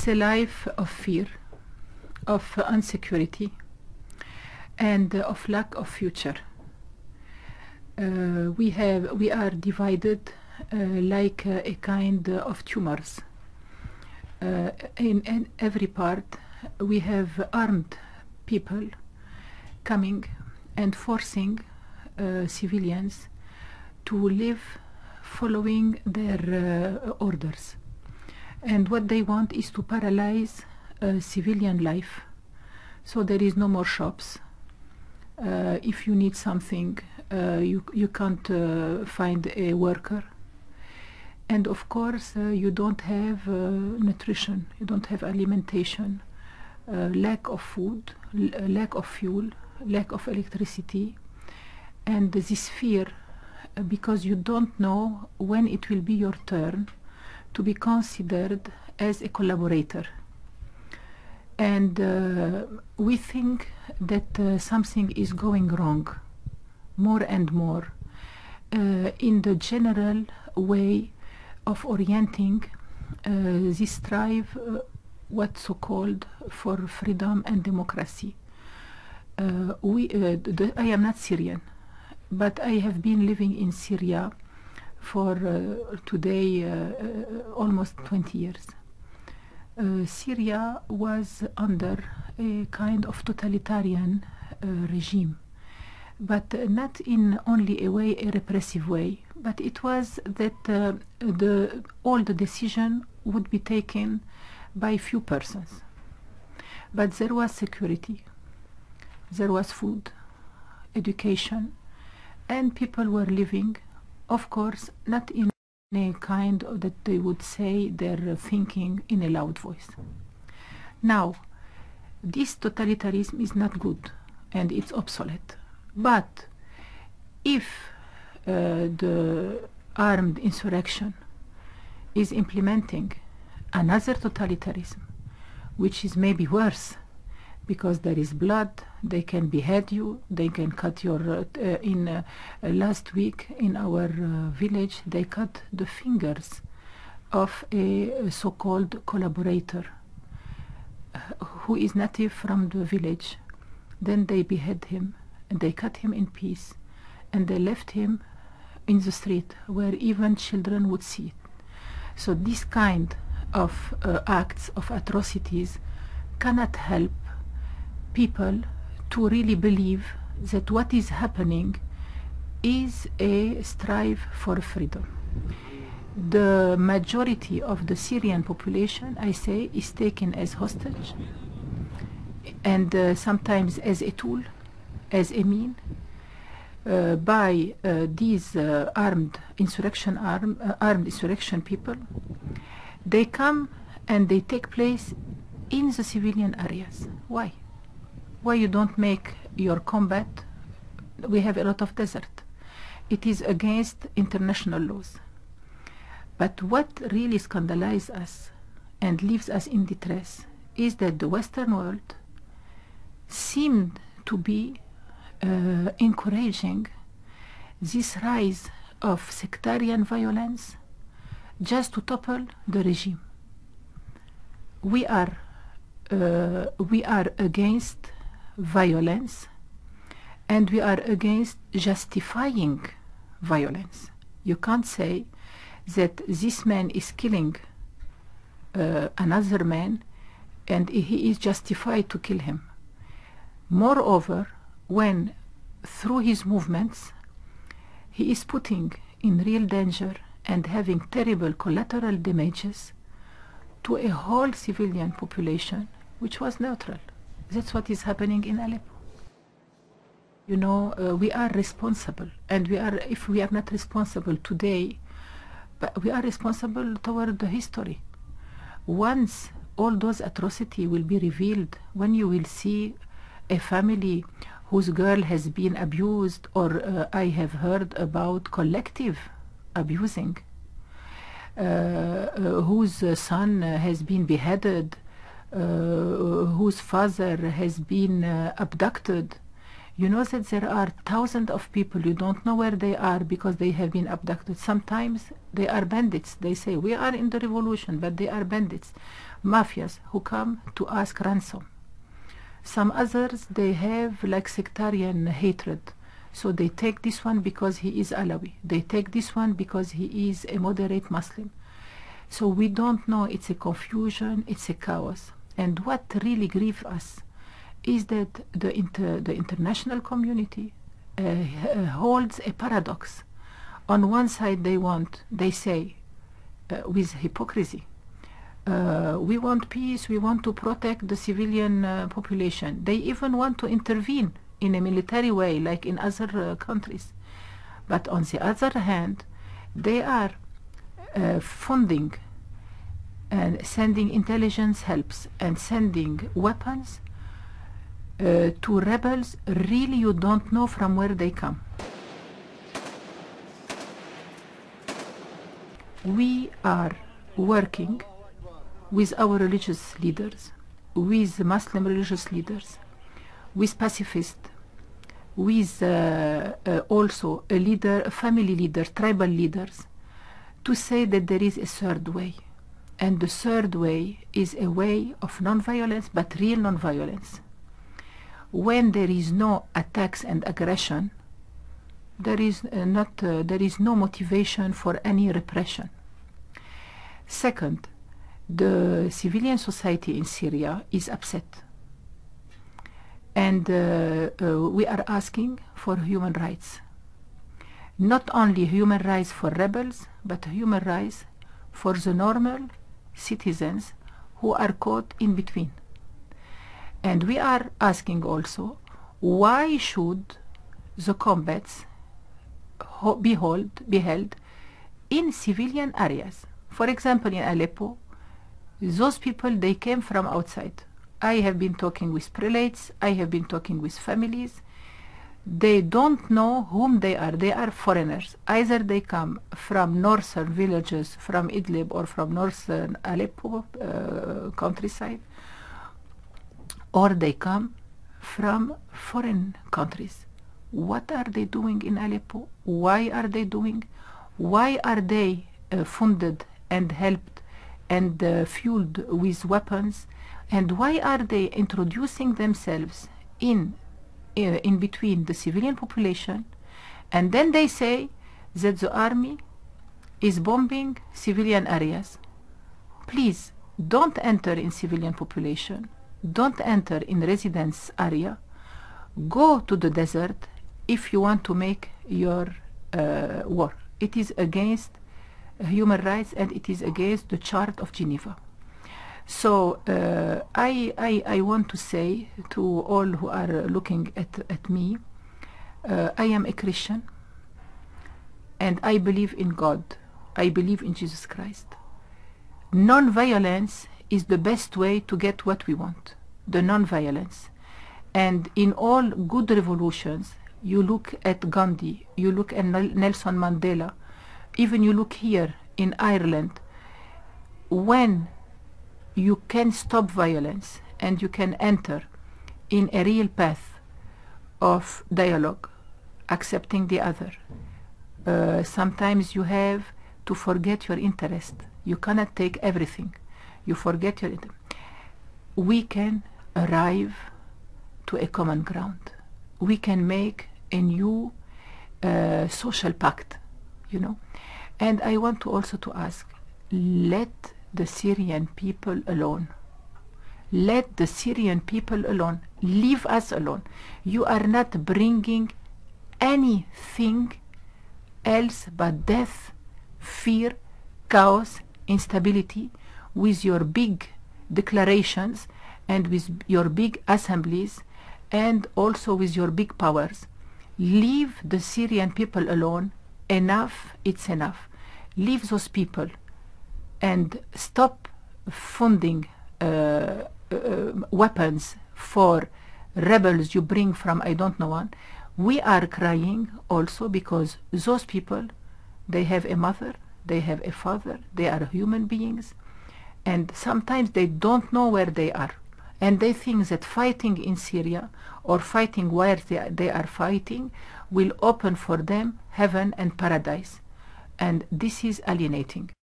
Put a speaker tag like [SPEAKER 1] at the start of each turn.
[SPEAKER 1] It's a life of fear, of insecurity, and of lack of future. We are divided like a kind of tumors. In every part, we have armed people coming and forcing civilians to live following their orders. And what they want is to paralyze civilian life. So there is no more shops. If you need something, you can't find a worker. And of course, you don't have nutrition, you don't have alimentation, lack of food, lack of fuel, lack of electricity, and this fear, because you don't know when it will be your turn to be considered as a collaborator. And we think that something is going wrong more and more in the general way of orienting this strive, what's so-called for freedom and democracy. I am not Syrian, but I have been living in Syria for today almost 20 years. Syria was under a kind of totalitarian regime, but not in only a way, a repressive way, but it was that all the decision would be taken by few persons. But there was security, there was food, education, and people were living, of course, not in a kind of that they would say they're thinking in a loud voice. Now, this totalitarianism is not good and it's obsolete. But if the armed insurrection is implementing another totalitarianism, which is maybe worse, because there is blood, they can behead you, they can cut your last week in our village, they cut the fingers of a so-called collaborator who is native from the village. Then they behead him and they cut him in piece and they left him in the street where even children would see it. So this kind of acts of atrocities cannot help people to really believe that what is happening is a strive for freedom. The majority of the Syrian population, I say, is taken as hostage and sometimes as a tool, as a mean, by these armed insurrection people. They come and they take place in the civilian areas. Why? Why you don't make your combat? We have a lot of desert. It is against international laws. But what really scandalizes us and leaves us in distress is that the Western world seemed to be encouraging this rise of sectarian violence just to topple the regime. We are against violence and we are against justifying violence. You can't say that this man is killing another man and he is justified to kill him. Moreover, when through his movements he is putting in real danger and having terrible collateral damages to a whole civilian population which was neutral. That's what is happening in Aleppo. You know, we are responsible, and if we are not responsible today, but we are responsible toward the history. Once all those atrocities will be revealed, when you will see a family whose girl has been abused, or I have heard about collective abusing, whose son has been beheaded, whose father has been abducted, You know that there are thousands of people you don't know where they are because they have been abducted. Sometimes they are bandits. They say, we are in the revolution, but they are bandits, mafias who come to ask ransom. Some others, they have like sectarian hatred. So they take this one because he is Alawi. They take this one because he is a moderate Muslim. So we don't know. It's a confusion. It's a chaos. And what really grieves us is that the international community holds a paradox. On one side, they say, with hypocrisy, we want peace, we want to protect the civilian population. They even want to intervene in a military way, like in other countries. But on the other hand, they are funding and sending intelligence helps and sending weapons to rebels. Really, you don't know from where they come. We are working with our religious leaders, with Muslim religious leaders, with pacifists, with also a family leader, tribal leaders, to say that there is a third way. And the third way is a way of non-violence, but real non-violence. When there is no attacks and aggression, there is no motivation for any repression. Second, the civilian society in Syria is upset. And we are asking for human rights. Not only human rights for rebels, but human rights for the normal citizens who are caught in between. And we are asking also, why should the combats be held in civilian areas? For example, in Aleppo, those people, they came from outside. I have been talking with prelates, I have been talking with families. They don't know whom they are. They are foreigners. Either they come from northern villages, from Idlib or from northern Aleppo countryside, or they come from foreign countries. What are they doing in Aleppo? Why are they doing? Why are they funded and helped and fueled with weapons? And why are they introducing themselves in between the civilian population? And then they say that the army is bombing civilian areas. Please, don't enter in civilian population. Don't enter in residence area. Go to the desert if you want to make your war. It is against human rights and it is against the Charter of Geneva. So I want to say to all who are looking at me, I am a Christian and I believe in God. I believe in Jesus Christ. Non-violence is the best way to get what we want, the non-violence. And in all good revolutions, you look at Gandhi, you look at Nelson Mandela, even you look here in Ireland, when you can stop violence and you can enter in a real path of dialogue, accepting the other. Sometimes you have to forget your interest. You cannot take everything. You forget your interest. We can arrive to a common ground. We can make a new social pact, you know. And I want to also to ask, let the Syrian people alone. Let the Syrian people alone. Leave us alone. You are not bringing anything else but death, fear, chaos, instability with your big declarations and with your big assemblies and also with your big powers. Leave the Syrian people alone. Enough, it's enough. Leave those people and stop funding weapons for rebels you bring from I don't know what. We are crying also because those people, they have a mother, they have a father, they are human beings, and sometimes they don't know where they are. And they think that fighting in Syria or fighting where they are fighting will open for them heaven and paradise. And this is alienating.